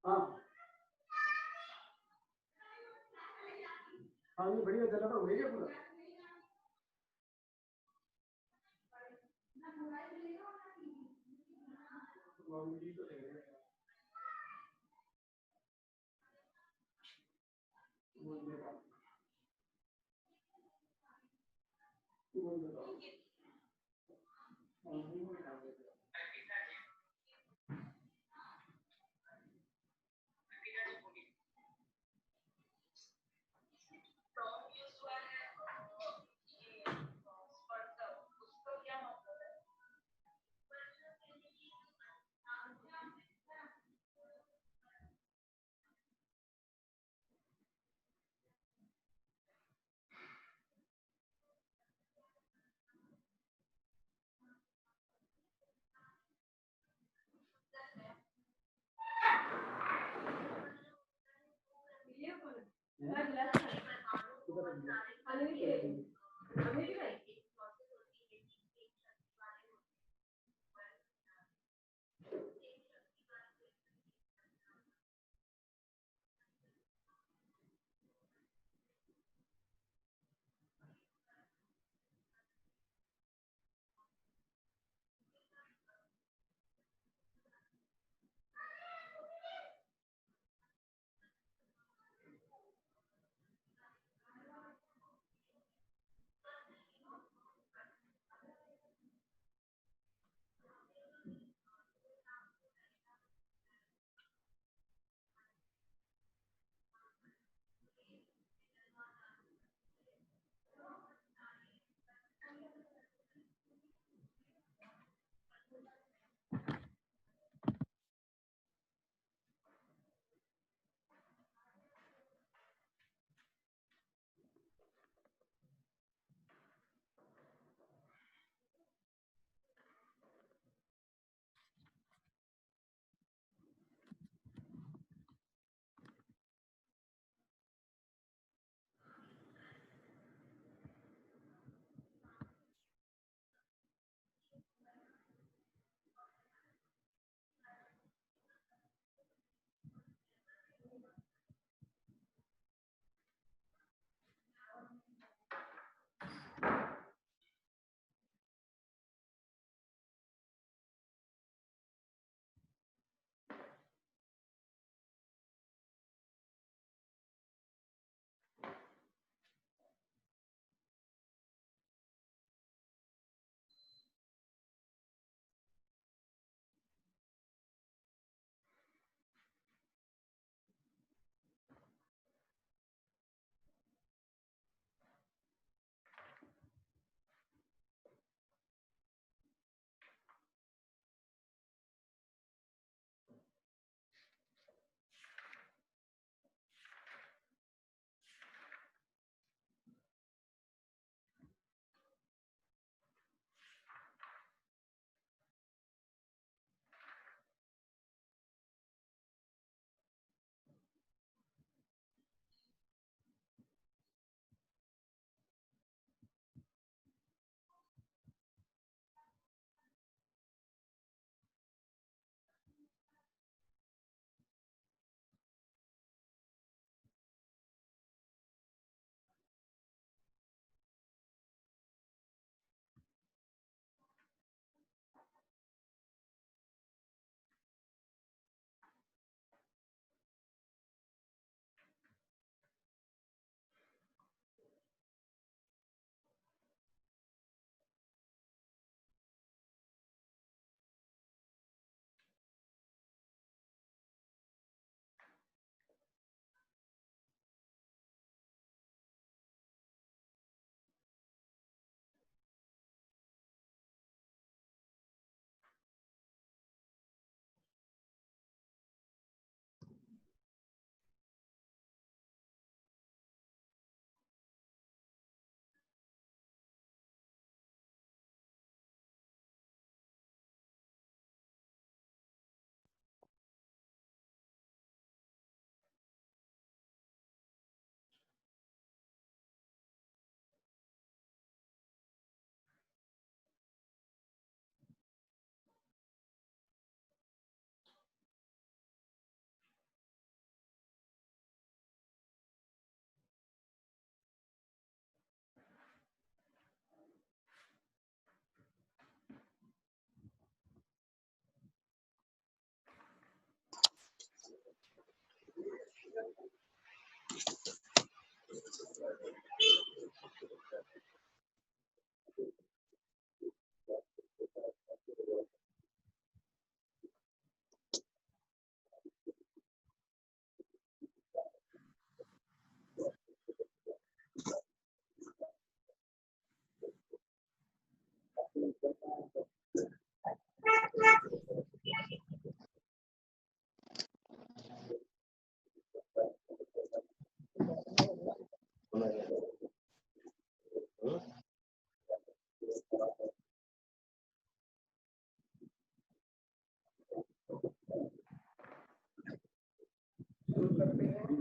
हाँ हाँ, नहीं बढ़िया चला था, हो गया पूरा। मुझे तो लग रहा है बोल देगा, बोल देगा। हाँ, नहीं बोल रहा है।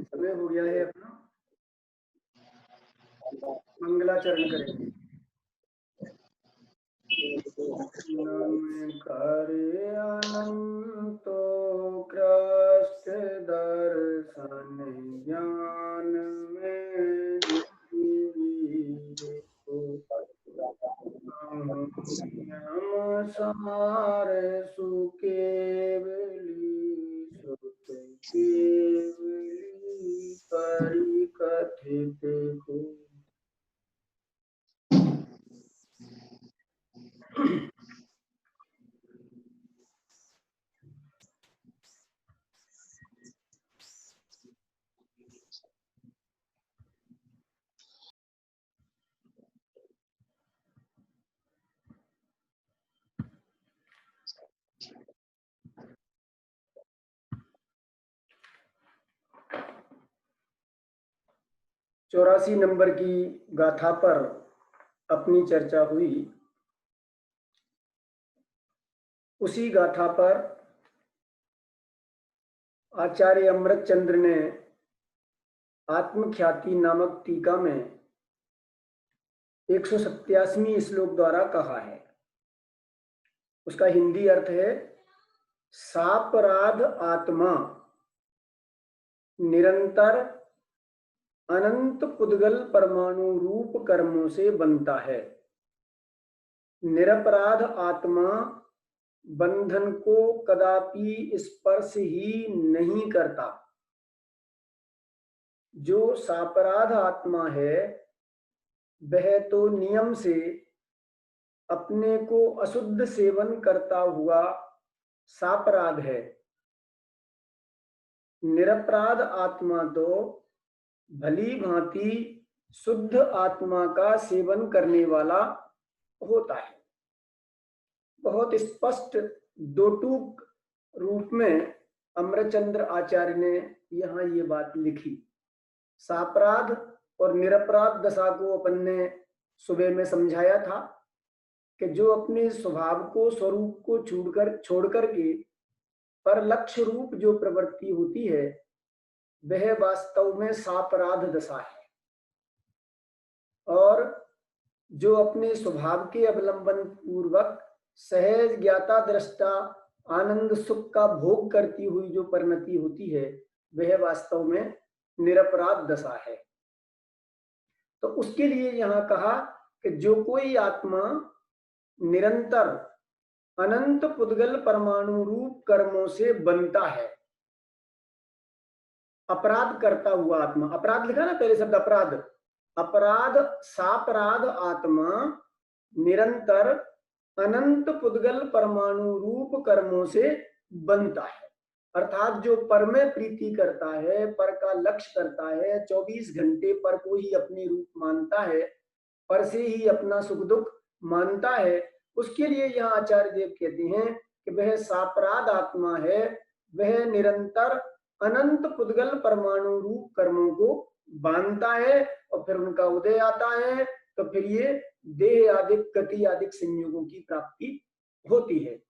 समय हो गया है अपना, मंगलाचरण करेंगे। करे अनंतो कृष्ण दर्शन ज्ञान में हम सार सुकेवली सुत केवली परिकथित को। चौरासी नंबर की गाथा पर अपनी चर्चा हुई। उसी गाथा पर आचार्य अमृतचंद्र ने आत्मख्याति नामक टीका में 187वें श्लोक द्वारा कहा है। उसका हिंदी अर्थ है, सापराध आत्मा निरंतर अनंत पुद्गल परमाणु रूप कर्मों से बनता है। निरपराध आत्मा बंधन को कदापि स्पर्श ही नहीं करता। जो सापराध आत्मा है वह तो नियम से अपने को अशुद्ध सेवन करता हुआ सापराध है। निरपराध आत्मा तो भली भांति शुद्ध आत्मा का सेवन करने वाला होता है। बहुत स्पष्ट दो टूक रूप में अमृतचंद्र आचार्य ने यहाँ ये बात लिखी। सापराध और निरपराध दशा को अपन ने सुबह में समझाया था कि जो अपने स्वभाव को, स्वरूप को छोड़ करके पर लक्ष्य रूप जो प्रवृत्ति होती है वह वास्तव में सापराध दशा है। और जो अपने स्वभाव के अवलंबन पूर्वक सहज ज्ञाता दृष्टा आनंद सुख का भोग करती हुई जो परिणति होती है वह वास्तव में निरपराध दशा है। तो उसके लिए यहाँ कहा कि जो कोई आत्मा निरंतर अनंत पुद्गल परमाणु रूप कर्मों से बनता है, अपराध करता हुआ आत्मा, अपराध लिखा ना पहले शब्द अपराध, अपराध सापराध आत्मा निरंतर अनंत पुद्गल परमाणु रूप कर्मों से बनता है। अर्थात जो पर में प्रीति करता है, पर का लक्ष्य करता है, 24 घंटे पर को ही अपनी रूप मानता है, पर से ही अपना सुख दुख मानता है, उसके लिए यहाँ आचार्य देव कहते हैं कि वह सापराध आत्मा है। वह निरंतर अनंत पुद्गल परमाणु रूप कर्मों को बांधता है और फिर उनका उदय आता है, तो फिर ये देह आदि गति आदि संयोगों की प्राप्ति होती है।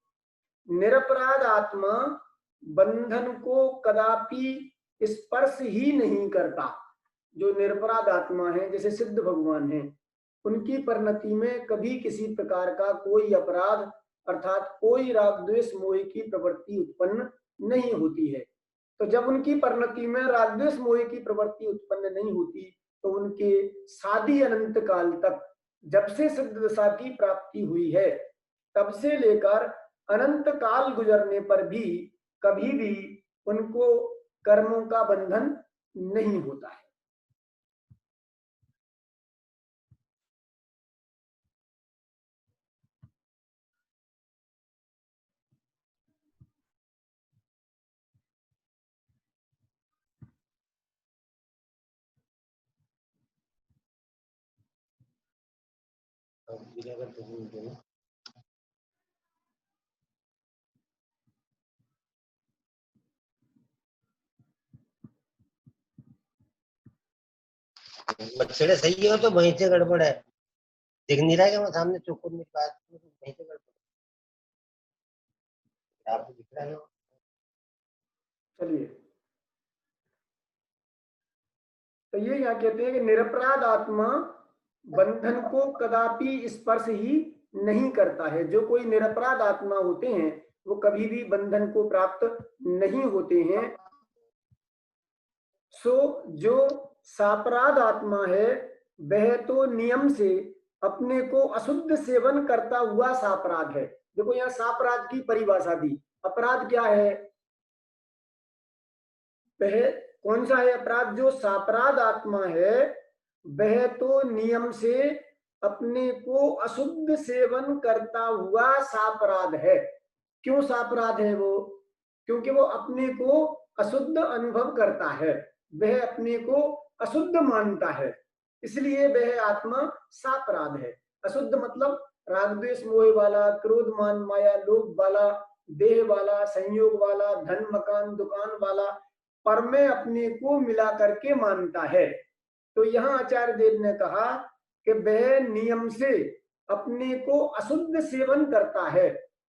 निरपराध आत्मा बंधन को कदापि स्पर्श ही नहीं करता। जो निरपराध आत्मा है, जैसे सिद्ध भगवान है, उनकी परिणति में कभी किसी प्रकार का कोई अपराध अर्थात कोई राग द्वेष मोह की प्रवृत्ति उत्पन्न नहीं होती है। तो जब उनकी परिणति में राग द्वेष मोह की प्रवृत्ति उत्पन्न नहीं होती तो उनके साधी अनंत काल तक, जब से सिद्ध दशा की प्राप्ति हुई है तब से लेकर अनंत काल गुजरने पर भी कभी भी उनको कर्मों का बंधन नहीं होता है। मच्छर सही हो तो वहीं से गड़बड़ है। दिख नहीं रहा है मैं सामने चौकुर में बात वहीं से गड़बड़ आपको दिख रहा है। चलिए, तो ये यहाँ कहते हैं कि निरपराध आत्मा बंधन को कदापि स्पर्श ही नहीं करता है। जो कोई निरपराध आत्मा होते हैं वो कभी भी बंधन को प्राप्त नहीं होते हैं। सो जो सापराध आत्मा है वह तो नियम से अपने को अशुद्ध सेवन करता हुआ सापराध है। देखो यहाँ सापराध की परिभाषा दी। अपराध क्या है? वह कौन सा है अपराध? जो सापराध आत्मा है वह तो नियम से अपने को अशुद्ध सेवन करता हुआ सापराध है। क्यों सापराध है वो? क्योंकि वो अपने को अशुद्ध अनुभव करता है, वह अपने को अशुद्ध मानता है, इसलिए वह आत्मा सापराध है। अशुद्ध मतलब राग द्वेष मोह वाला, क्रोध मान माया लोभ वाला, देह वाला, संयोग वाला, धन मकान दुकान वाला, पर में अपने को मिला करके मानता है। तो यहाँ आचार्य देव ने कहा कि वह नियम से अपने को अशुद्ध सेवन करता है,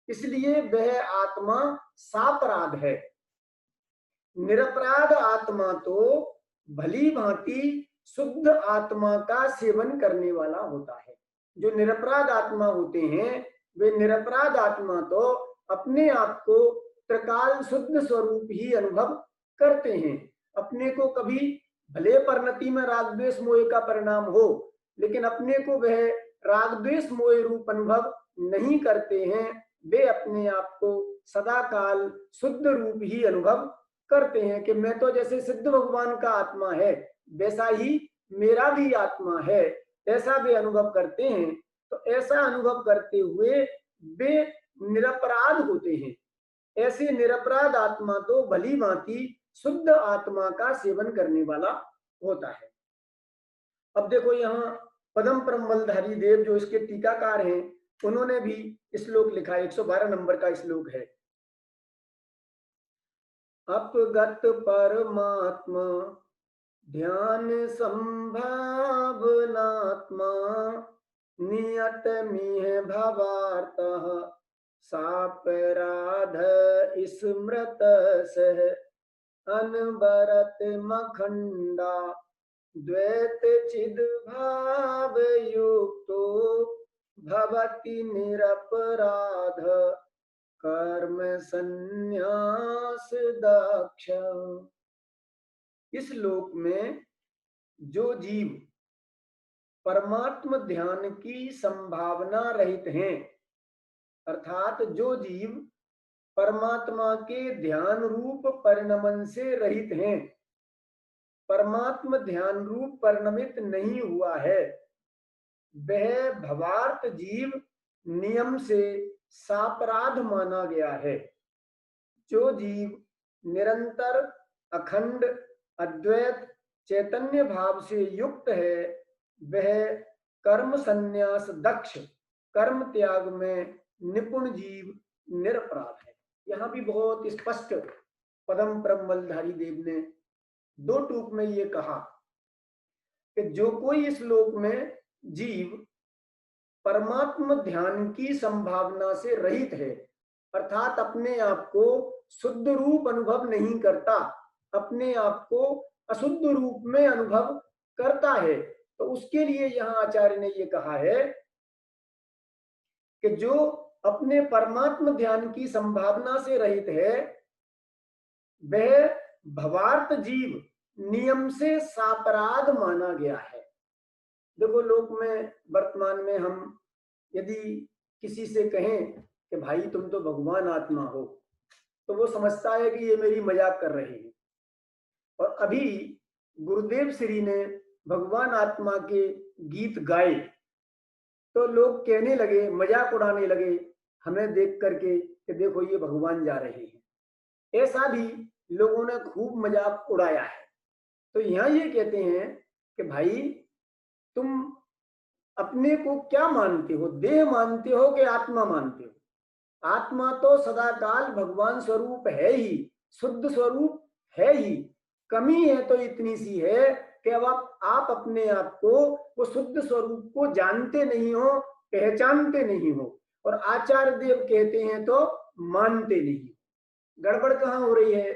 इसलिए वह आत्मा सापराध है। निरपराध आत्मा तो भली भांति शुद्ध आत्मा का सेवन करने वाला होता है। जो निरपराध आत्मा होते हैं वे निरपराध आत्मा तो अपने आप को त्रिकाल शुद्ध स्वरूप ही अनुभव करते हैं। अपने को कभी भले परिणति में राग द्वेष मोह का परिणाम हो, लेकिन अपने को वह राग द्वेष मोह रूप अनुभव नहीं करते हैं। वे अपने आप को सदा काल शुद्ध रूप ही अनुभव करते हैं कि मैं तो जैसे सिद्ध भगवान का आत्मा है वैसा ही मेरा भी आत्मा है, ऐसा वे अनुभव करते हैं। तो ऐसा अनुभव करते हुए वे निरपराध होते हैं। ऐसे निरपराध आत्मा तो भली भांति शुद्ध आत्मा का सेवन करने वाला होता है। अब देखो यहाँ पदम परमबलधारी देव जो इसके टीकाकार हैं उन्होंने भी श्लोक लिखा है, 112 नंबर का श्लोक है। अपगत परमात्मा ध्यान संभावनात्मा नियत मिह भवार्तः सापराध स्मृत सह अनवरत मखंडा द्वैत चिद भाव युक्तो भवति निरपराध कर्म संन्यास दक्ष। इस लोक में जो जीव परमात्म ध्यान की संभावना रहित हैं, अर्थात जो जीव परमात्मा के ध्यान रूप परिणमन से रहित हैं, परमात्म ध्यान रूप परिणमित नहीं हुआ है, वह भवार्थ जीव नियम से सापराध माना गया है। जो जीव निरंतर अखंड अद्वैत चैतन्य भाव से युक्त है वह कर्म संन्यास दक्ष, कर्म त्याग में निपुण जीव निरपराध है। यहाँ भी बहुत स्पष्ट पदम परमबलधारी देव ने दो टूक में ये कहा कि जो कोई इस लोक में जीव परमात्म ध्यान की संभावना से रहित है, अर्थात अपने आप को शुद्ध रूप अनुभव नहीं करता, अपने आप को अशुद्ध रूप में अनुभव करता है, तो उसके लिए यहाँ आचार्य ने ये कहा है कि जो अपने परमात्म ध्यान की संभावना से रहित है वह भवार्थ जीव नियम से सापराध माना गया है। देखो लोक में वर्तमान में हम यदि किसी से कहें कि भाई तुम तो भगवान आत्मा हो, तो वो समझता है कि ये मेरी मजाक कर रहे हैं। और अभी गुरुदेव श्री ने भगवान आत्मा के गीत गाए तो लोग कहने लगे, मजाक उड़ाने लगे हमें देख करके कि देखो ये भगवान जा रहे हैं। ऐसा भी लोगों ने खूब मजाक उड़ाया है। तो यहाँ ये कहते हैं कि भाई तुम अपने को क्या मानते हो, देह मानते हो कि आत्मा मानते हो? आत्मा तो सदाकाल भगवान स्वरूप है ही, शुद्ध स्वरूप है ही। कमी है तो इतनी सी है कि अब आप अपने आप को वो शुद्ध स्वरूप को जानते नहीं हो, पहचानते नहीं हो, और आचार्य देव कहते हैं तो मानते नहीं। गड़बड़ कहाँ हो रही है?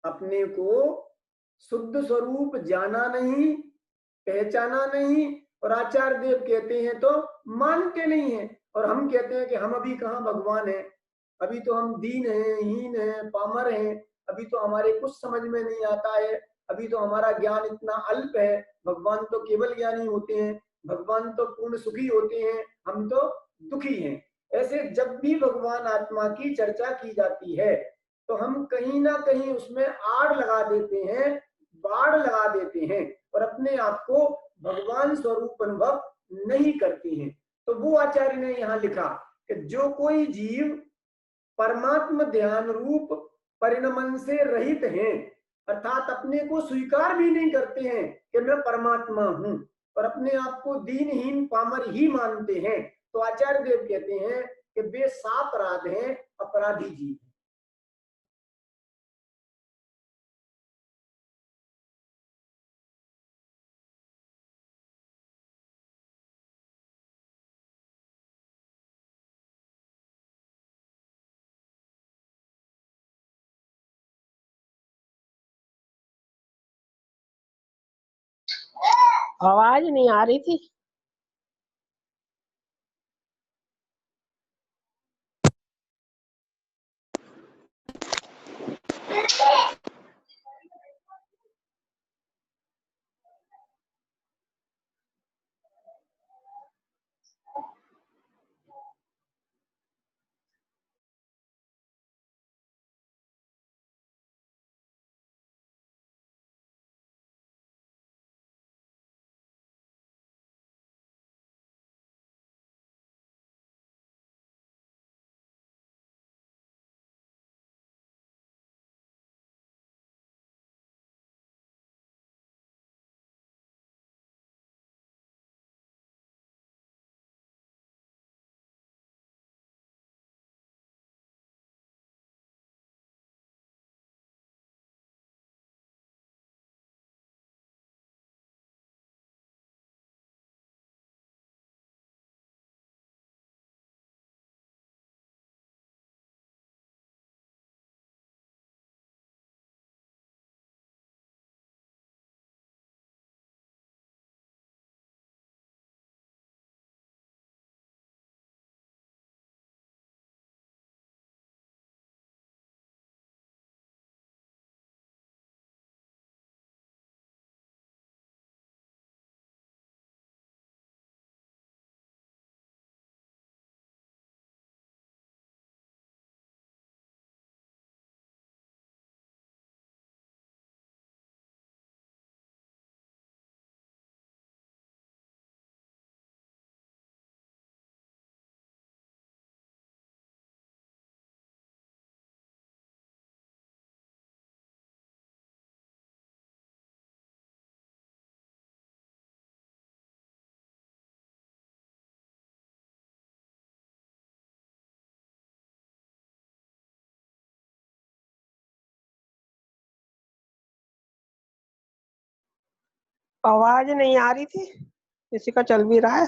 अपने को शुद्ध स्वरूप जाना नहीं, पहचाना नहीं, और आचार्य देव कहते हैं तो मानते नहीं है। और हम कहते हैं कि हम अभी कहाँ भगवान है, अभी तो हम दीन हैं, हीन हैं, पामर हैं, अभी तो हमारे कुछ समझ में नहीं आता है, अभी तो हमारा ज्ञान इतना अल्प है। भगवान तो केवल ज्ञानी होते हैं, भगवान तो पूर्ण सुखी होते हैं, हम तो दुखी हैं। ऐसे जब भी भगवान आत्मा की चर्चा की जाती है तो हम कहीं ना कहीं उसमें आड़ लगा देते हैं, बाढ़ लगा देते हैं, और अपने आप को भगवान स्वरूप अनुभव नहीं करते हैं। तो वो आचार्य ने यहाँ लिखा कि जो कोई जीव परमात्म ध्यान रूप परिणमन से रहित हैं, अर्थात अपने को स्वीकार भी नहीं करते हैं कि मैं परमात्मा हूं, और अपने आप को दीनहीन पामर ही मानते हैं, तो आचार्य देव कहते हैं कि वे सापराध हैं, अपराधी जीव। आवाज नहीं आ रही थी। आवाज नहीं आ रही थी, किसी का चल भी रहा है।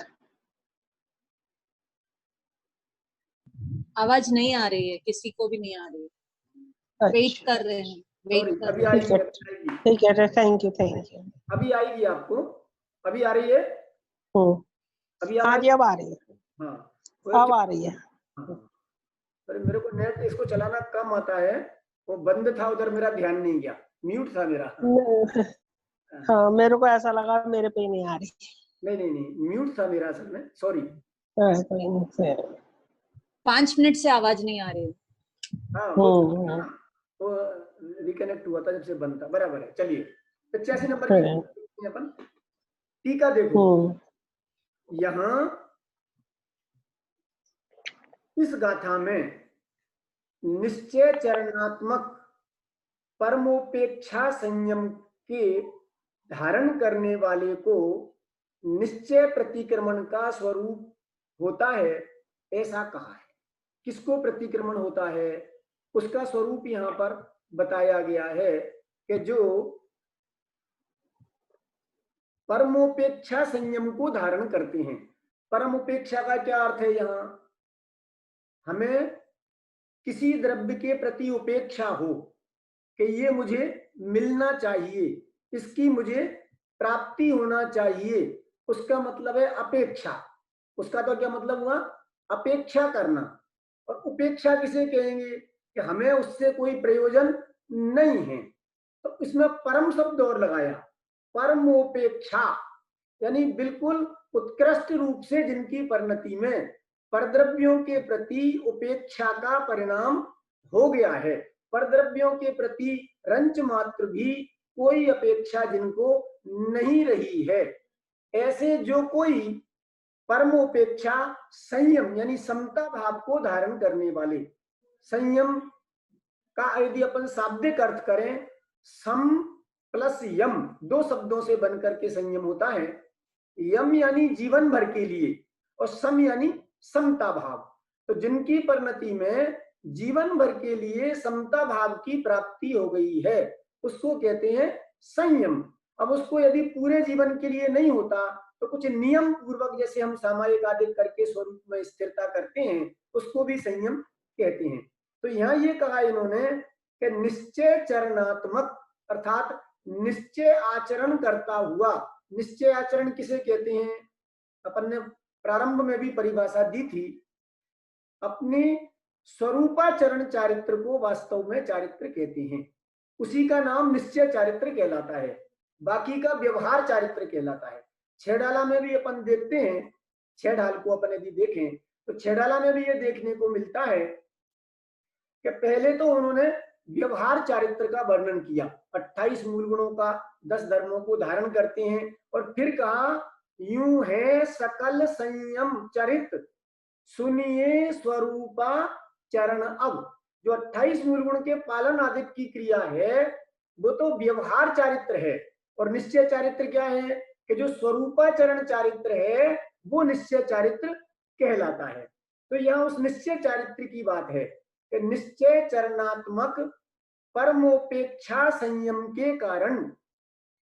आवाज नहीं आ रही है, किसी को भी नहीं आ रही है। वेट अच्छा, कर रहे हैं, वेट सॉरी, कर अभी रहे हैं। ठीक है, आएगी, ठीक है, थैंक यू, थैंक यू। अभी आएगी आपको, अभी आ रही है, अभी हाँ आवाज। जी, अब आ रही है, हाँ, अब आ रही है। हाँ। अरे मेरे को नेट इसको चलाना कम आता है, वो बंद था उधर, मेरा ध्यान नहीं गया, म्यूट था मेरा। हाँ, मेरे को ऐसा लगा मेरे पे नहीं आ रही। नहीं नहीं नहीं, म्यूट था मेरा असल में, सॉरी। हाँ, कोई नहीं। 5 मिनट से आवाज नहीं आ रही है। हाँ, वो रिकनेक्ट हुआ था जब से बंद था, बराबर है। चलिए 85 नंबर की अपन टीका देखो। यहाँ इस गाथा में निश्चय चरणात्मक परमोपेक्षा संयम के धारण करने वाले को निश्चय प्रतिक्रमण का स्वरूप होता है, ऐसा कहा है। किसको प्रतिक्रमण होता है, उसका स्वरूप यहाँ पर बताया गया है कि जो परमोपेक्षा संयम को धारण करते हैं। परमोपेक्षा का क्या अर्थ है, यहाँ हमें किसी द्रव्य के प्रति उपेक्षा हो कि ये मुझे मिलना चाहिए, इसकी मुझे प्राप्ति होना चाहिए, उसका मतलब है अपेक्षा। उसका तो क्या मतलब हुआ, अपेक्षा करना। और उपेक्षा किसे कहेंगे कि हमें उससे कोई प्रयोजन नहीं है। तो इसमें परम शब्द और लगाया, परमोपेक्षा, यानी बिल्कुल उत्कृष्ट रूप से जिनकी परिणति में परद्रव्यों के प्रति उपेक्षा का परिणाम हो गया है, परद्रव्यों के प्रति रंच मात्र भी कोई अपेक्षा जिनको नहीं रही है, ऐसे जो कोई परमोपेक्षा संयम यानी समता भाव को धारण करने वाले। संयम का यदि अपन शाब्दिक अर्थ करें, सम प्लस यम, दो शब्दों से बनकर के संयम होता है। यम यानी जीवन भर के लिए और सम यानी समता भाव। तो जिनकी परिणति में जीवन भर के लिए समता भाव की प्राप्ति हो गई है, उसको कहते हैं संयम। अब उसको यदि पूरे जीवन के लिए नहीं होता तो कुछ नियम पूर्वक, जैसे हम सामायिक आदित करके स्वरूप में स्थिरता करते हैं, उसको भी संयम कहते हैं। तो यहाँ ये कहा इन्होंने कि निश्चय चरणात्मक, अर्थात निश्चय आचरण करता हुआ। निश्चय आचरण किसे कहते हैं, अपन ने प्रारंभ में भी परिभाषा दी थी। अपने स्वरूपाचरण चारित्र को वास्तव में चारित्र कहते हैं, उसी का नाम निश्चय चारित्र कहलाता है, बाकी का व्यवहार चारित्र कहलाता है। छेड़ाला में भी अपन देखते हैं, छेड़ाल को अपन यदि देखें तो छेड़ाला में भी ये देखने को मिलता है कि पहले तो उन्होंने व्यवहार चारित्र का वर्णन किया, 28 मूल गुणों का 10 धर्मों को धारण करते हैं, और फिर कहा यूं है सकल संयम चरित सुनिए स्वरूपा चरण। अब जो 28 मूल गुण के पालन आदित की क्रिया है वो तो व्यवहार चारित्र है, और निश्चय चारित्र क्या है कि जो स्वरूपाचरण चारित्र है वो निश्चय चारित्र कहलाता है। तो यहाँ उस निश्चय चारित्र की बात है कि निश्चय चरणात्मक परमोपेक्षा संयम के कारण,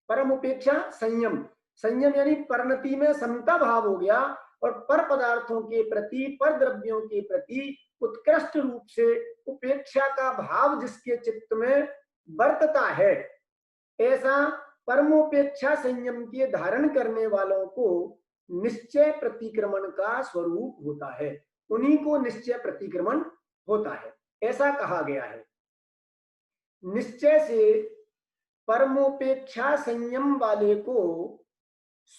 परमोपेक्षा संयम, संयम यानी परिणति में समता भाव हो गया, और पर पदार्थों के प्रति, पर द्रव्यों के प्रति उत्कृष्ट रूप से उपेक्षा का भाव जिसके चित्त में वर्तता है, ऐसा परमोपेक्षा संयम के धारण करने वालों को निश्चय प्रतिक्रमण का स्वरूप होता है, उन्हीं को निश्चय प्रतिक्रमण होता है, ऐसा कहा गया है। निश्चय से परमोपेक्षा संयम वाले को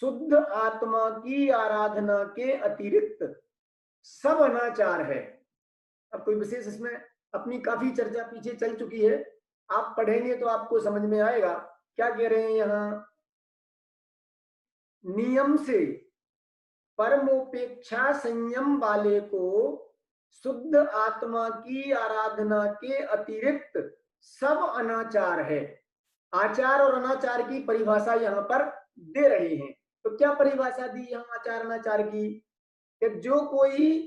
शुद्ध आत्मा की आराधना के अतिरिक्त सब अनाचार है। अब कोई विशेष इसमें अपनी काफी चर्चा पीछे चल चुकी है, आप पढ़ेंगे तो आपको समझ में आएगा क्या कह रहे हैं यहाँ। नियम से परमोपेक्षा संयम वाले को शुद्ध आत्मा की आराधना के अतिरिक्त सब अनाचार है। आचार और अनाचार की परिभाषा यहाँ पर दे रहे हैं। तो क्या परिभाषा दी यहाँ आचार अनाचार की, कि जो कोई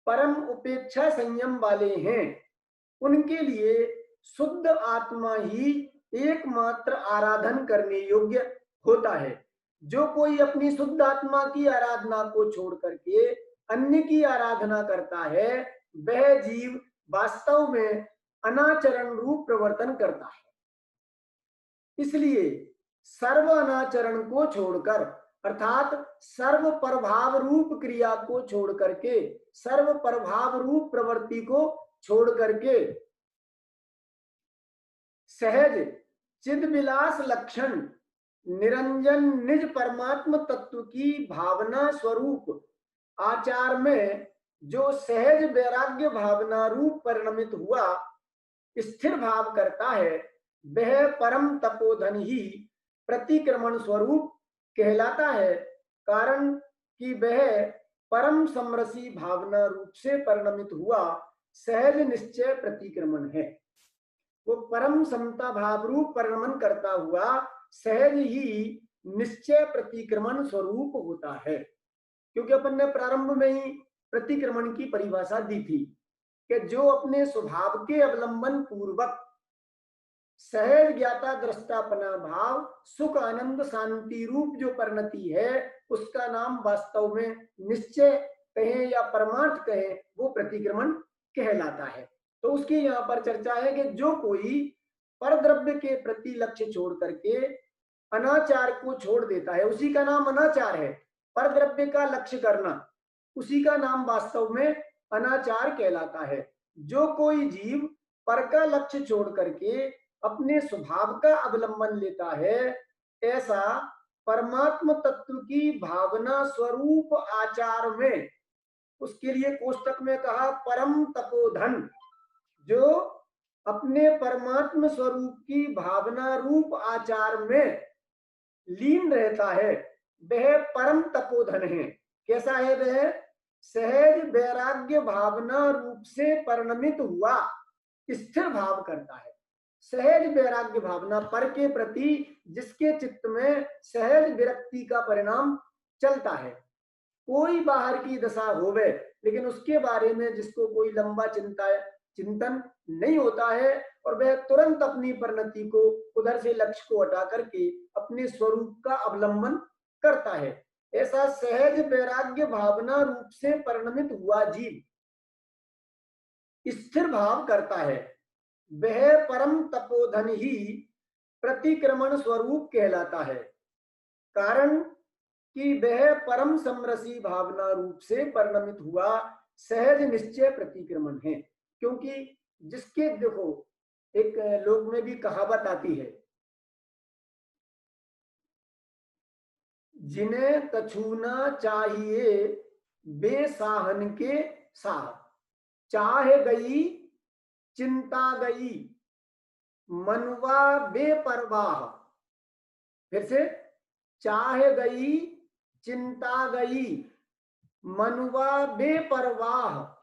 परम उपेक्षा संयम वाले हैं उनके लिए शुद्ध आत्मा ही एकमात्र आराधन करने योग्य होता है। जो कोई अपनी शुद्ध आत्मा की आराधना को छोड़ करके अन्य की आराधना करता है वह जीव वास्तव में अनाचरण रूप प्रवर्तन करता है। इसलिए सर्व अनाचरण को छोड़कर, अर्थात सर्व प्रभाव रूप क्रिया को छोड़ करके, सर्व प्रभाव रूप प्रवृत्ति को छोड़ करके सहज चिद विलास लक्षण निरंजन निज परमात्म तत्व की भावना स्वरूप आचार में जो सहज वैराग्य भावना रूप परिणमित हुआ स्थिर भाव करता है वह परम तपोधन ही प्रतिक्रमण स्वरूप कहलाता है, कारण कि वह परम समरसी भावना रूप से परिणमित हुआ सहज निश्चय प्रतिक्रमण है। वो परम समता भाव रूप परिणमन करता हुआ सहज ही निश्चय प्रतिक्रमण स्वरूप होता है। क्योंकि अपन ने प्रारंभ में ही प्रतिक्रमण की परिभाषा दी थी कि जो अपने स्वभाव के अवलंबन पूर्वक सहज ज्ञाता दृष्टापना भाव सुख आनंद शांति रूप जो परिणति है, उसका नाम वास्तव में निश्चय कहें या परमार्थ कहें, वो प्रतिक्रमण कहलाता है। तो उसकी यहाँ पर चर्चा है कि जो कोई परद्रव्य के प्रति लक्ष्य छोड़ करके अनाचार को छोड़ देता है, उसी का नाम अनाचार है। परद्रव्य का लक्ष्य करना, उसी का नाम वास्तव में अनाचार कहलाता है। जो कोई जीव पर का लक्ष्य छोड़ करके अपने स्वभाव का अवलंबन लेता है, ऐसा परमात्म तत्व की भावना स्वरूप आचार में, उसके लिए कोष्टक में कहा परम तपोधन, जो अपने परमात्म स्वरूप की भावना रूप आचार में लीन रहता है, वह परम तपोधन है। कैसा है वह? सहज वैराग्य भावना रूप से परिणमित हुआ स्थिर भाव करता है। सहज वैराग्य भावना, पर के प्रति जिसके चित्त में सहज विरक्ति का परिणाम चलता है। कोई बाहर की दशा होवे, लेकिन उसके बारे में जिसको कोई लंबा चिंतन नहीं होता है, और वह तुरंत अपनी परिणति को, उधर से लक्ष्य को हटा करके अपने स्वरूप का अवलंबन करता है, ऐसा सहज वैराग्य भावना रूप से परिणमित हुआ जीव स्थिर भाव करता है, वह परम तपोधन ही प्रतिक्रमण स्वरूप कहलाता है। कारण कि वह परम समरसी भावना रूप से परिणमित हुआ सहज निश्चय प्रतिक्रमण है। क्योंकि जिसके, देखो एक लोक में भी कहावत आती है, जिन्हें कछूना चाहिए बेसाहन के साह, चाह गई चिंता गई मनवा बेपरवाह। फिर से, चाह गई चिंता गई मनवा बेपरवाह,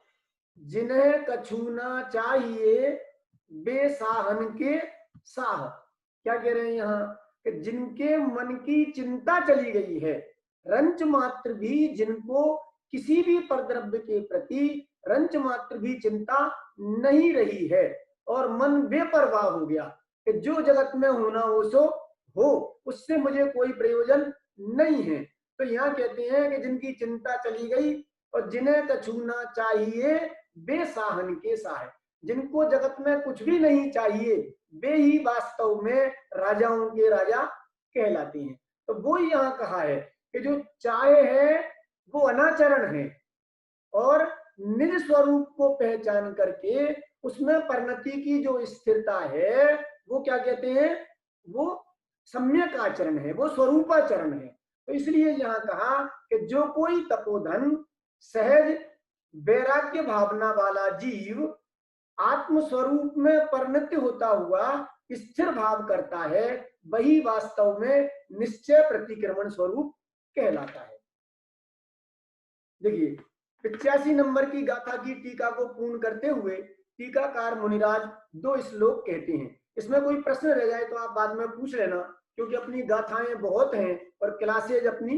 जिन्हें कछूना चाहिए बेसाहन के साह। क्या कह रहे हैं यहाँ कि जिनके मन की चिंता चली गई है, रंच मात्र भी जिनको किसी भी परद्रव्य के प्रति रंच मात्र भी चिंता नहीं रही है, और मन बेपरवाह हो गया कि जो जगत में होना हो सो हो, उससे मुझे कोई प्रयोजन नहीं है। तो यहाँ कहते हैं कि जिनकी चिंता चली गई और जिन्हें कछूना चाहिए बेसाहन के साह, जिनको जगत में कुछ भी नहीं चाहिए, वे ही वास्तव में राजाओं के राजा कहलाते हैं। तो वो यहाँ कहा है कि जो चाहे है वो अनाचरण है, और निज स्वरूप को पहचान करके उसमें परिणति की जो स्थिरता है, वो क्या कहते हैं? वो सम्यक आचरण है, वो स्वरूपाचरण है। तो इसलिए यहाँ कहा कि जो कोई तपोधन सहज वैराग्य भावना वाला जीव आत्म स्वरूप में परिणत होता हुआ स्थिर भाव करता है, वही वास्तव में निश्चय प्रतिक्रमण स्वरूप कहलाता है। देखिए 85 नंबर की गाथा की टीका को पूर्ण करते हुए टीकाकार मुनिराज 2 श्लोक कहते हैं। इसमें कोई प्रश्न रह जाए तो आप बाद में पूछ लेना, क्योंकि अपनी गाथाएं बहुत हैं और क्लासेज अपनी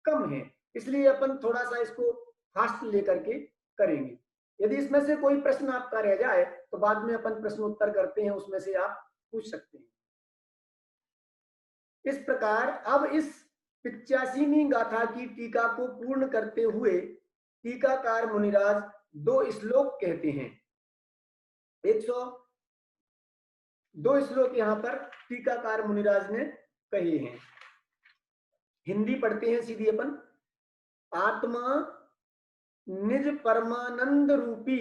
कम हैं, इसलिए अपन थोड़ा सा इसको फास्ट लेकर के करेंगे। यदि इसमें से कोई प्रश्न आपका रह जाए तो बाद में अपन प्रश्न उत्तर करते हैं, उसमें से आप पूछ सकते हैं। इस प्रकार अब इस 85वीं गाथा की टीका को पूर्ण करते हुए टीकाकार मुनिराज 2 श्लोक कहते हैं। 102 श्लोक यहाँ पर टीकाकार मुनिराज ने कहे हैं। हिंदी पढ़ते हैं सीधी अपन। आत्मा निज परमानंद रूपी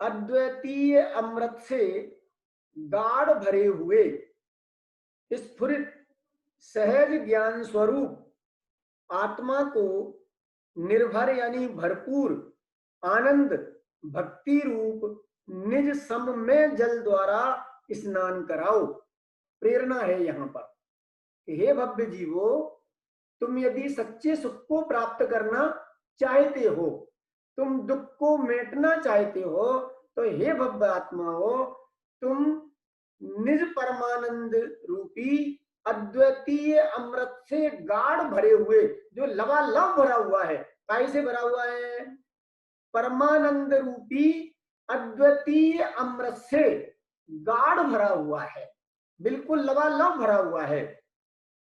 अद्वितीय अमृत से गाढ़ भरे हुए स्फुरित सहज ज्ञान स्वरूप आत्मा को निर्भर यानी भरपूर आनंद भक्ति रूप निज सम में जल द्वारा स्नान कराओ। प्रेरणा है यहाँ पर, हे भव्य जीवो, तुम यदि सच्चे सुख को प्राप्त करना चाहते हो, तुम दुख को मेटना चाहते हो, तो हे भव्य आत्मा हो, तुम निज परमानंद रूपी अद्वितीय अमृत से गाढ़ भरे हुए, जो लबालब भरा हुआ है, काय से भरा हुआ है? परमानंद रूपी अद्वितीय अमृत से गाढ़ भरा हुआ है, बिल्कुल लबालब भरा हुआ है,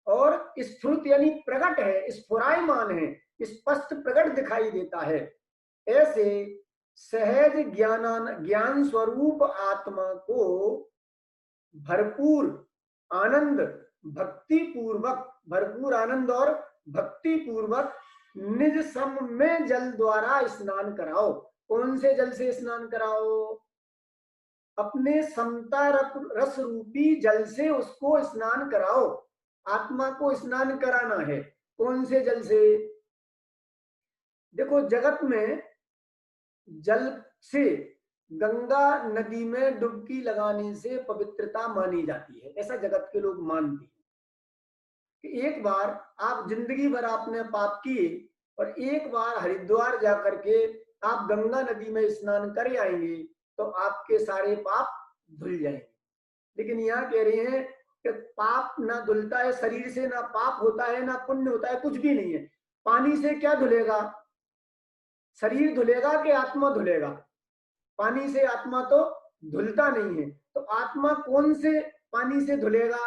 और स्फुट यानी प्रकट है, स्फुरायमान है, स्पष्ट प्रकट दिखाई देता है। ऐसे सहज ज्ञान स्वरूप आत्मा को भरपूर आनंद भरपूर आनंद और भक्ति पूर्वक निज सम में जल द्वारा स्नान कराओ। कौन से जल से स्नान कराओ? अपने समता रस रूपी जल से उसको स्नान कराओ। आत्मा को स्नान कराना है। कौन से जल से? देखो, जगत में जल से, गंगा नदी में डुबकी लगाने से पवित्रता मानी जाती है, ऐसा जगत के लोग मानते हैं कि एक बार आप जिंदगी भर आपने पाप किए और एक बार हरिद्वार जाकर के आप गंगा नदी में स्नान कर आएंगे तो आपके सारे पाप धुल जाएंगे। लेकिन यहाँ कह रहे हैं कि पाप ना धुलता है, शरीर से ना पाप होता है ना पुण्य होता है, कुछ भी नहीं है। पानी से क्या धुलेगा? शरीर धुलेगा कि आत्मा धुलेगा? पानी से आत्मा तो धुलता नहीं है। तो आत्मा कौन से पानी से धुलेगा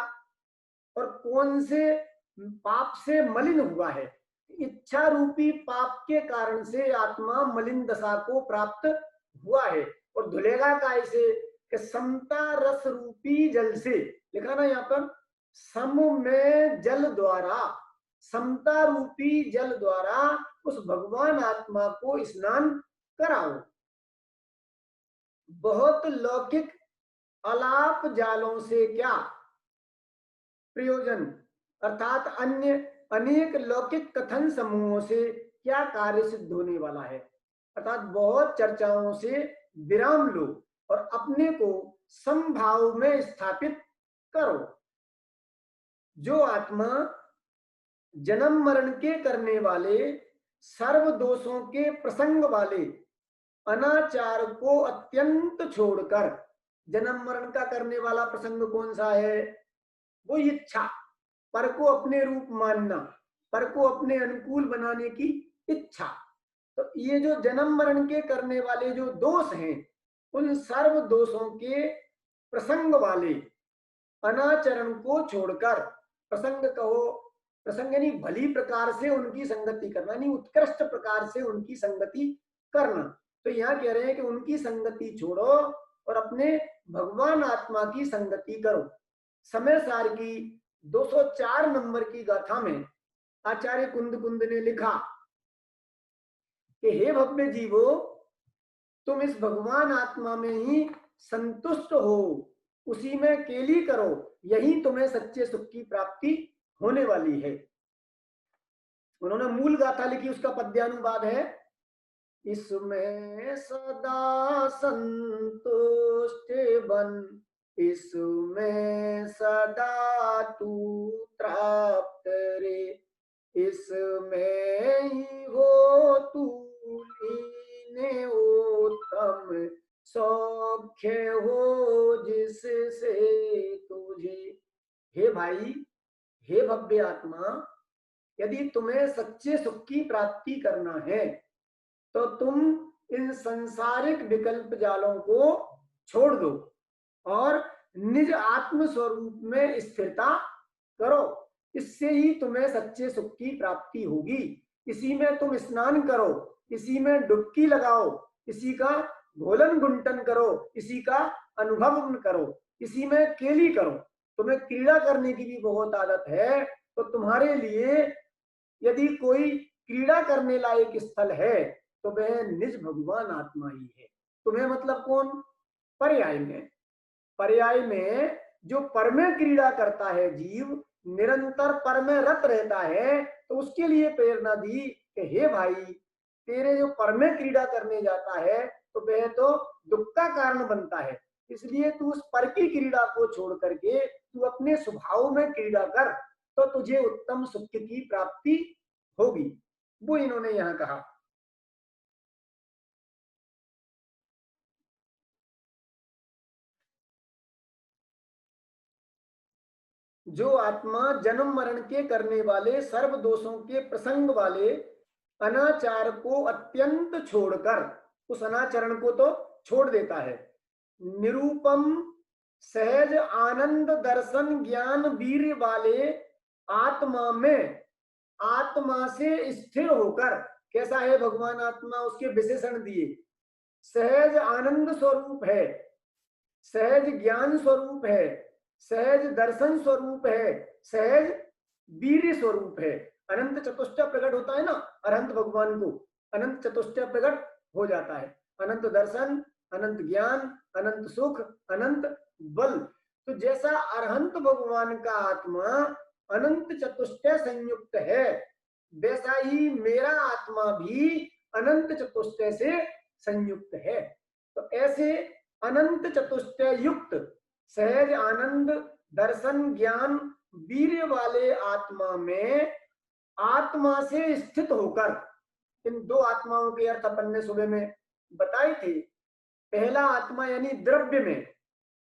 और कौन से पाप से मलिन हुआ है? इच्छा रूपी पाप के कारण से आत्मा मलिन दशा को प्राप्त हुआ है। और धुलेगा कैसे? कि समता रस रूपी जल से, लिखा ना यहाँ पर, सम में जल द्वारा, समता रूपी जल द्वारा उस भगवान आत्मा को स्नान कराओ। बहुत लौकिक अलाप जालों से क्या प्रयोजन, अर्थात अन्य अनेक लौकिक कथन समूहों से क्या कार्य सिद्ध होने वाला है? अर्थात बहुत चर्चाओं से विराम लो और अपने को समभाव में स्थापित करो। जो आत्मा जन्म मरण के करने वाले, सर्व दोषों के प्रसंग वाले अनाचार को अत्यंत छोड़कर, जन्म मरण का करने वाला प्रसंग कौन सा है? वो इच्छा, पर को अपने रूप मानना, पर को अपने अनुकूल बनाने की इच्छा। तो ये जो जन्म मरण के करने वाले जो दोष हैं, उन सर्व दोषों के प्रसंग वाले अनाचरण को छोड़कर, प्रसंग कहो, प्रसंग यानी भली प्रकार से उनकी संगति करना, नहीं उत्कृष्ट प्रकार से उनकी संगति करना। तो यहाँ कह रहे हैं कि उनकी संगति छोड़ो और अपने भगवान आत्मा की संगति करो। समय सार की 204 नंबर की गाथा में आचार्य कुंद ने लिखा कि हे भव्य जीवो, तुम इस भगवान आत्मा में ही संतुष्ट हो, उसी में केली करो, यही तुम्हें सच्चे सुख की प्राप्ति होने वाली है। उन्होंने मूल गाथा लिखी, उसका पद्यानुवाद है, इसमें सदा संतुष्ट बन, इसमें सदा तू तृप्त रे, इसमें ही हो तू लीन उत्तम सौख्य हो जिससे तुझे। हे भाई, हे भव्य आत्मा, यदि तुम्हें सच्चे सुख की प्राप्ति करना है तो तुम इन संसारिक विकल्प जालों को छोड़ दो और निज आत्म स्वरूप में स्थिरता करो। इससे ही तुम्हें सच्चे सुख की प्राप्ति होगी। इसी में तुम स्नान करो, इसी में डुबकी लगाओ, इसी का घोलन गुंटन करो, इसी का अनुभव करो, इसी में केली करो। तुम्हें क्रीड़ा करने की भी बहुत आदत है, तो तुम्हारे लिए यदि कोई क्रीड़ा करने लायक स्थल है तो वह निज भगवान आत्मा ही है। तुम्हें मतलब कौन? पर्याय में, पर्याय में जो पर में क्रीड़ा करता है जीव, निरंतर पर में रत रहता है, तो उसके लिए प्रेरणा दी कि हे भाई, तेरे जो पर में क्रीड़ा करने जाता है तो वह तो दुख का कारण बनता है, इसलिए तू उस पर की क्रीड़ा को छोड़ करके तू अपने स्वभाव में क्रीड़ा कर, तो तुझे उत्तम सुख की प्राप्ति होगी। वो इन्होंने यहां कहा। जो आत्मा जन्म मरण के करने वाले सर्व दोषों के प्रसंग वाले अनाचार को अत्यंत छोड़कर, उस अनाचरण को तो छोड़ देता है, निरूपम सहज आनंद दर्शन ज्ञान वीर्य वाले आत्मा में आत्मा से स्थिर होकर, कैसा है भगवान आत्मा, उसके विशेषण दिए, सहज आनंद स्वरूप है, सहज ज्ञान स्वरूप है, सहज दर्शन स्वरूप है, सहज वीर्य स्वरूप है। अनंत चतुष्टय प्रकट होता है ना, अनंत भगवान को अनंत चतुष्टय प्रकट हो जाता है, अनंत दर्शन, अनंत ज्ञान, अनंत सुख, अनंत बल। तो जैसा अरहंत भगवान का आत्मा अनंत चतुष्टय संयुक्त है, वैसा ही मेरा आत्मा भी अनंत चतुष्टय से संयुक्त है। तो ऐसे अनंत चतुष्टय युक्त सहज आनंद दर्शन ज्ञान वीर्य वाले आत्मा में आत्मा से स्थित होकर, इन दो आत्माओं के अर्थ अपन ने सुबह में बताए थे। पहला आत्मा यानी द्रव्य में,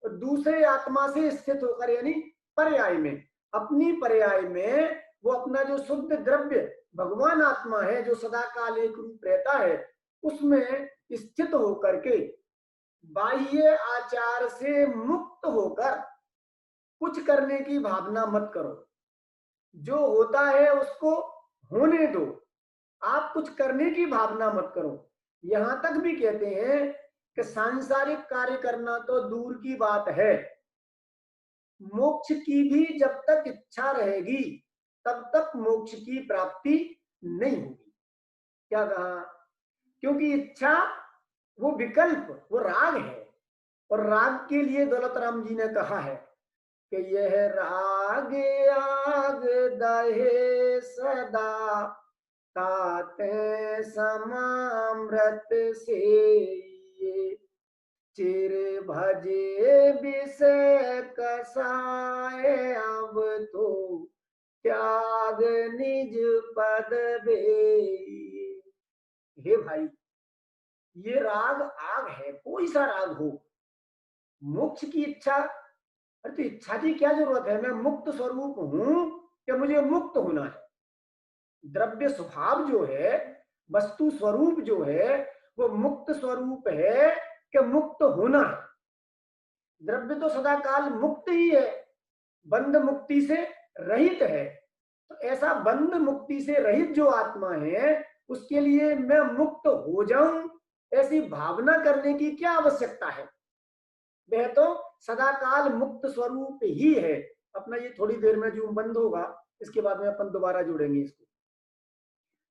और दूसरे आत्मा से स्थित होकर यानी पर्याय में। अपनी पर्याय में वो अपना जो शुद्ध द्रव्य भगवान आत्मा है, जो सदा काल एक रूप रहता है, उसमें स्थित होकर के बाह्य आचार से मुक्त होकर कुछ करने की भावना मत करो, जो होता है उसको होने दो, आप कुछ करने की भावना मत करो। यहां तक भी कहते हैं कि सांसारिक कार्य करना तो दूर की बात है, मोक्ष की भी जब तक इच्छा रहेगी तब तक मोक्ष की प्राप्ति नहीं होगी। क्या कहा? क्योंकि इच्छा वो विकल्प, वो राग है, और राग के लिए दौलत राम जी ने कहा है कि यह राग आग दहे सदा ताते समामृत से, चिर भजे विषय कसाए अब तो त्याग निज पद बे। हे भाई, ये राग आग है, कोई सा राग हो। मोक्ष की इच्छा, अरे तो इच्छा की क्या जरूरत है? मैं मुक्त स्वरूप हूं कि मुझे मुक्त होना है। द्रव्य स्वभाव जो है, वस्तु स्वरूप जो है, वो मुक्त स्वरूप है कि मुक्त होना है। द्रव्य तो सदा काल मुक्त ही है, बंध मुक्ति से रहित है। तो ऐसा बंध मुक्ति से रहित जो आत्मा है, उसके लिए मैं मुक्त हो जाऊं ऐसी भावना करने की क्या आवश्यकता है? वह तो सदा काल मुक्त स्वरूप ही है। अपना ये थोड़ी देर में जूम बंद होगा, इसके बाद में अपन दोबारा जुड़ेंगे इसको।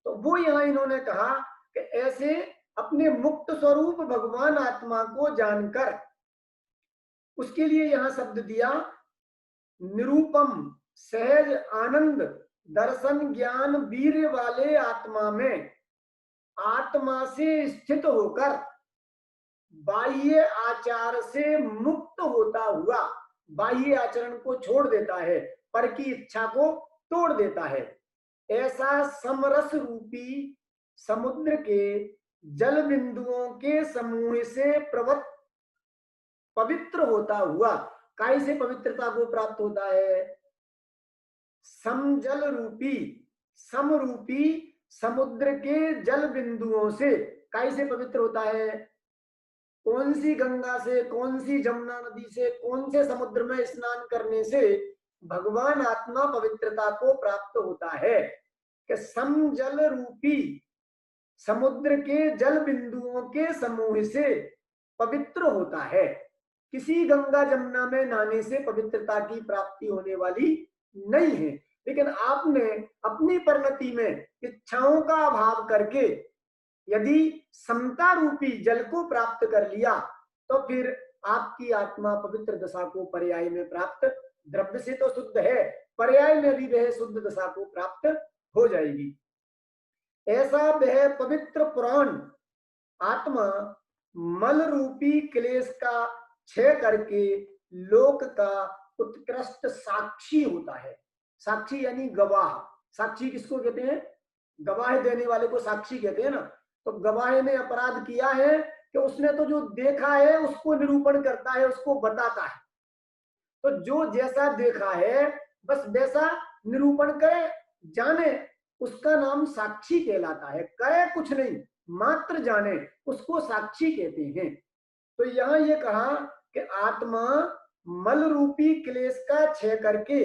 तो वो यहां इन्होंने कहा कि ऐसे अपने मुक्त स्वरूप भगवान आत्मा को जानकर, उसके लिए यहां शब्द दिया निरूपम सहज आनंद दर्शन ज्ञान वीर्य वाले आत्मा में आत्मा से स्थित होकर बाह्य आचार से मुक्त होता हुआ, बाह्य आचरण को छोड़ देता है, पर की इच्छा को तोड़ देता है, ऐसा समरस रूपी समुद्र के जल बिंदुओं के समूह से पवित्र होता हुआ, काय से पवित्रता को प्राप्त होता है? समजल रूपी समरूपी समुद्र के जल बिंदुओं से। काय से पवित्र होता है? कौन सी गंगा से, कौन सी जमुना नदी से, कौन से समुद्र में स्नान करने से भगवान आत्मा पवित्रता को प्राप्त होता है? कि समजल रूपी समुद्र के जल बिंदुओं के समूह से पवित्र होता है। किसी गंगा जमुना में नहाने से पवित्रता की प्राप्ति होने वाली नहीं है, लेकिन आपने अपनी परिणति में इच्छाओं का अभाव करके यदि समता रूपी जल को प्राप्त कर लिया, तो फिर आपकी आत्मा पवित्र दशा को पर्याय में प्राप्त, द्रव्य से तो शुद्ध है, पर्याय में भी वह शुद्ध दशा को प्राप्त हो जाएगी। ऐसा वह पवित्र पुराण आत्मा मल रूपी क्लेश का क्षय करके लोक का उत्कृष्ट साक्षी होता है। साक्षी यानी गवाह। साक्षी किसको कहते हैं? गवाह देने वाले को साक्षी कहते हैं ना। तो गवाह ने अपराध किया है कि उसने तो जो देखा है उसको निरूपण करता है, उसको बताता है। तो जो जैसा देखा है बस वैसा निरूपण करे, जाने, उसका नाम साक्षी कहलाता है। करे कुछ नहीं, मात्र जाने, उसको साक्षी कहते हैं। तो यहाँ ये कहा कि आत्मा मल रूपी क्लेश का क्षय करके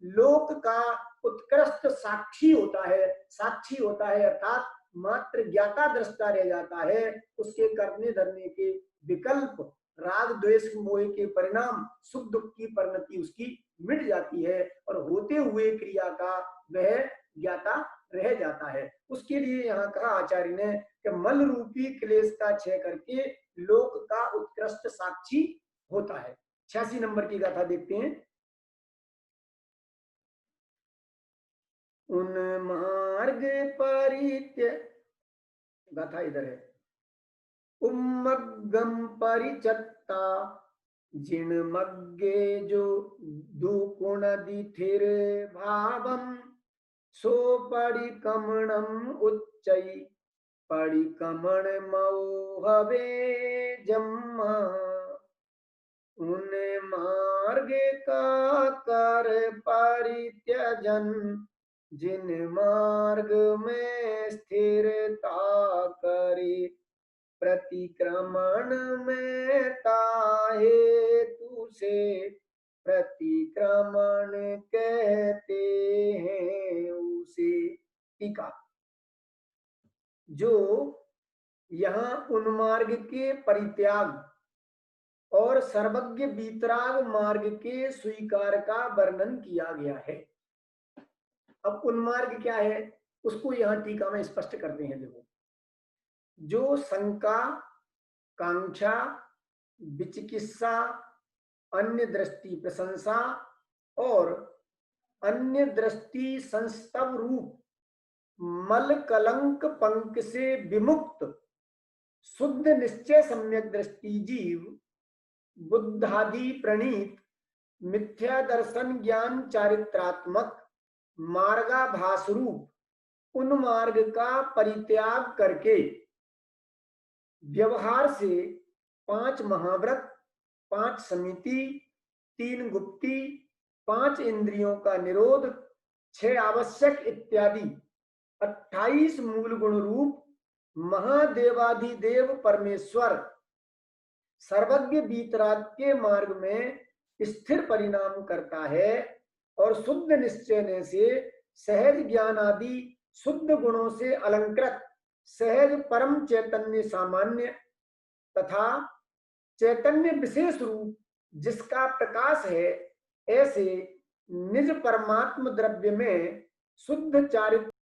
लोक का उत्कृष्ट साक्षी होता है, साक्षी होता है, अर्थात मात्र ज्ञाता दृष्टा रह जाता है। उसके करने धरने के विकल्प, राग द्वेष मोह के परिणाम, सुख दुख की परिणति उसकी मिट जाती है और होते हुए क्रिया का वह ज्ञाता रह जाता है। उसके लिए यहाँ कहा आचार्य ने कि मल रूपी क्लेश का क्षय करके लोक का उत्कृष्ट साक्षी होता है। 86 नंबर की गाथा देखते हैं। उन मार्ग गाथा इधर है। उम्मग्गम परिचत्ता जिन मग्गे जो दुकुण दिथिर भावम सो परिकमणम उच्चई परिकमण मौहवे जम्मा। उन मार्ग का कर परित्यजन जिन मार्ग में स्थिरता करे प्रतिक्रमण में ताहे तुसे प्रतिक्रमण कहते हैं उसे। टीका। जो यहाँ उन्मार्ग के परित्याग और सर्वज्ञ बीतराग मार्ग के स्वीकार का वर्णन किया गया है। अब उन्मार्ग क्या है उसको यहाँ टीका में स्पष्ट करते हैं। देखो, जो शंका, कांक्षा, विचिकित्सा, अन्य दृष्टि प्रशंसा और अन्य दृष्टि संस्तव रूप मल कलंक पंक से विमुक्त शुद्ध निश्चय सम्यक दृष्टि जीव बुद्धादि प्रणीत मिथ्या दर्शन ज्ञान चारित्रात्मक मार्गाभास रूप उन मार्ग का परित्याग करके व्यवहार से 5 महाव्रत, 5 समिति, 3 गुप्ती, 5 इंद्रियों का निरोध, 6 आवश्यक इत्यादि 28 मूल गुण रूप महादेवाधिदेव परमेश्वर सर्वज्ञ बीतराग के मार्ग में स्थिर परिणाम करता है और शुद्ध निश्चय से सहज ज्ञान आदि शुद्ध गुणों से अलंकृत सहज परम चैतन्य सामान्य तथा चैतन्य विशेष रूप जिसका प्रकाश है, ऐसे निज परमात्म द्रव्य में शुद्ध चारित्र